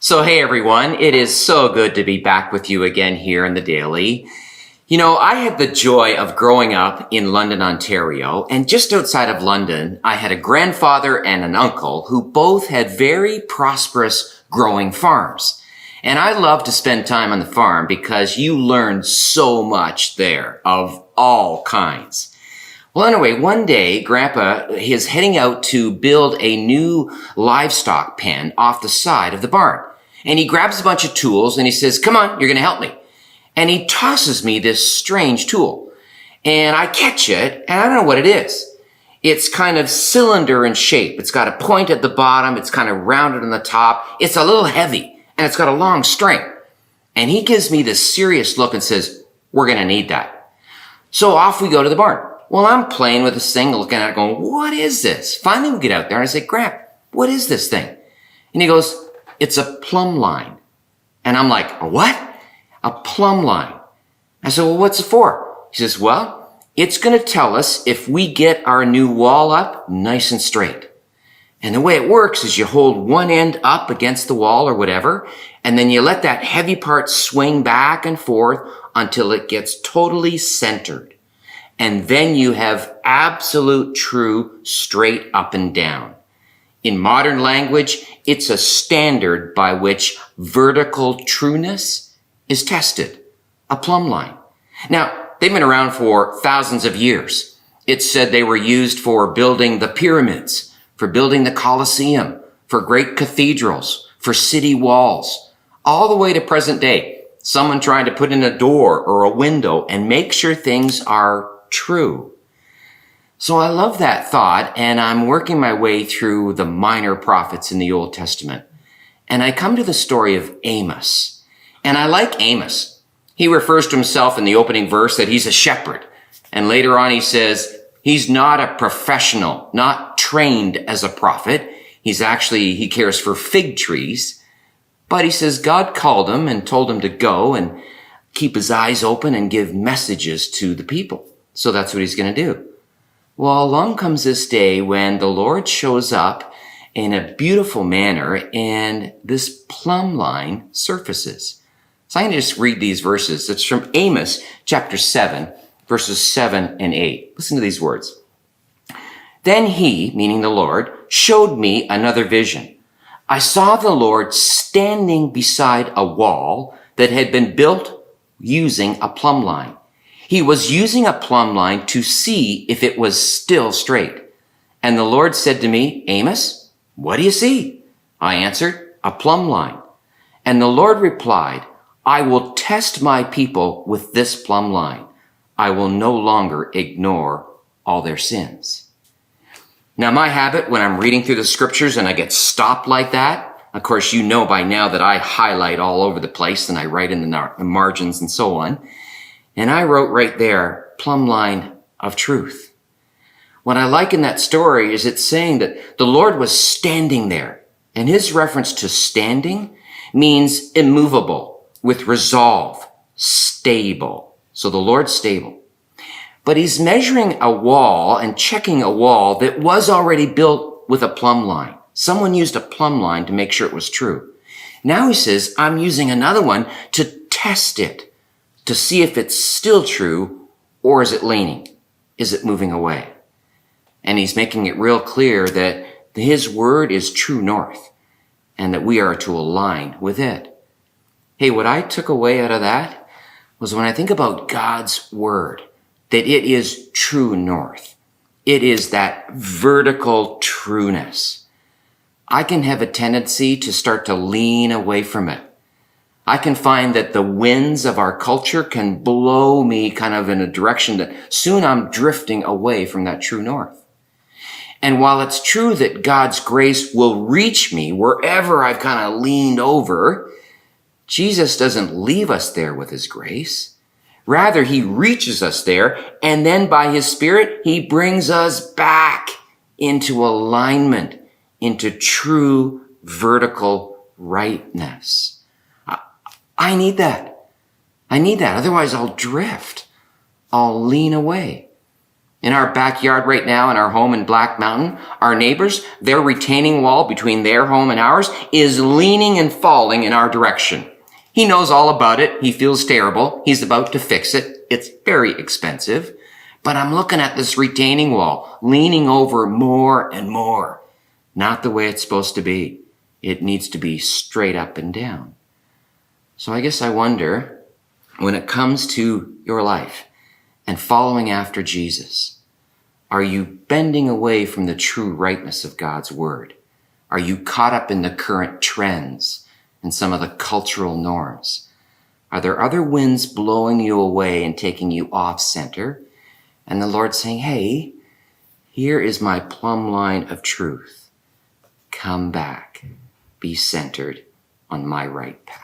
So, hey everyone, it is so good to be back with you again here in the Daily. You know, I had the joy of growing up in London, Ontario, and just outside of London, I had a grandfather and an uncle who both had very prosperous growing farms. And I love to spend time on the farm because you learn so much there of all kinds. Well, anyway, one day, Grandpa is heading out to build a new livestock pen off the side of the barn. And he grabs a bunch of tools and he says, "Come on, you're going to help me." And he tosses me this strange tool. And I catch it, and I don't know what it is. It's kind of cylinder in shape. It's got a point at the bottom. It's kind of rounded on the top. It's a little heavy, and it's got a long string. And he gives me this serious look and says, "We're going to need that." So off we go to the barn. Well, I'm playing with this thing, looking at it, going, "What is this?" Finally, we get out there, and I say, "Grandp, what is this thing?" And he goes, "It's a plumb line." And I'm like, "A what?" "A plumb line." I said, "Well, what's it for?" He says, "Well, it's going to tell us if we get our new wall up nice and straight." And the way it works is you hold one end up against the wall or whatever, and then you let that heavy part swing back and forth until it gets totally centered. And then you have absolute true straight up and down. In modern language, it's a standard by which vertical trueness is tested, a plumb line. Now, they've been around for thousands of years. It's said they were used for building the pyramids, for building the Colosseum, for great cathedrals, for city walls, all the way to present day. Someone trying to put in a door or a window and make sure things are true. So I love that thought, and I'm working my way through the minor prophets in the Old Testament. And I come to the story of Amos. And I like Amos. He refers to himself in the opening verse that he's a shepherd. And later on he says he's not a professional, not trained as a prophet. He cares for fig trees. But he says God called him and told him to go and keep his eyes open and give messages to the people. So that's what he's going to do. Well, along comes this day when the Lord shows up in a beautiful manner and this plumb line surfaces. So I'm going to just read these verses. It's from Amos chapter 7, verses 7 and 8. Listen to these words. "Then he," meaning the Lord, "showed me another vision. I saw the Lord standing beside a wall that had been built using a plumb line. He was using a plumb line to see if it was still straight. And the Lord said to me, 'Amos, what do you see?' I answered, 'A plumb line.' And the Lord replied, 'I will test my people with this plumb line. I will no longer ignore all their sins.'" Now, my habit when I'm reading through the scriptures and I get stopped like that, of course, you know by now that I highlight all over the place and I write in the margins and so on. And I wrote right there, plumb line of truth. What I like in that story is it's saying that the Lord was standing there. And his reference to standing means immovable, with resolve, stable. So the Lord's stable. But he's measuring a wall and checking a wall that was already built with a plumb line. Someone used a plumb line to make sure it was true. Now he says, I'm using another one to test it, to see if it's still true, or is it leaning? Is it moving away? And he's making it real clear that his word is true north and that we are to align with it. Hey, what I took away out of that was when I think about God's word, that it is true north. It is that vertical trueness. I can have a tendency to start to lean away from it. I can find that the winds of our culture can blow me kind of in a direction that soon I'm drifting away from that true north. And while it's true that God's grace will reach me wherever I've kind of leaned over, Jesus doesn't leave us there with his grace. Rather, he reaches us there, and then by his Spirit, he brings us back into alignment, into true vertical rightness. I need that. Otherwise, I'll drift. I'll lean away. In our backyard right now in our home in Black Mountain, our neighbors, their retaining wall between their home and ours is leaning and falling in our direction. He knows all about it. He feels terrible. He's about to fix it. It's very expensive. But I'm looking at this retaining wall, leaning over more and more. Not the way it's supposed to be. It needs to be straight up and down. So I guess I wonder, when it comes to your life and following after Jesus, are you bending away from the true rightness of God's word? Are you caught up in the current trends and some of the cultural norms? Are there other winds blowing you away and taking you off center? And the Lord saying, hey, here is my plumb line of truth. Come back. Be centered on my right path.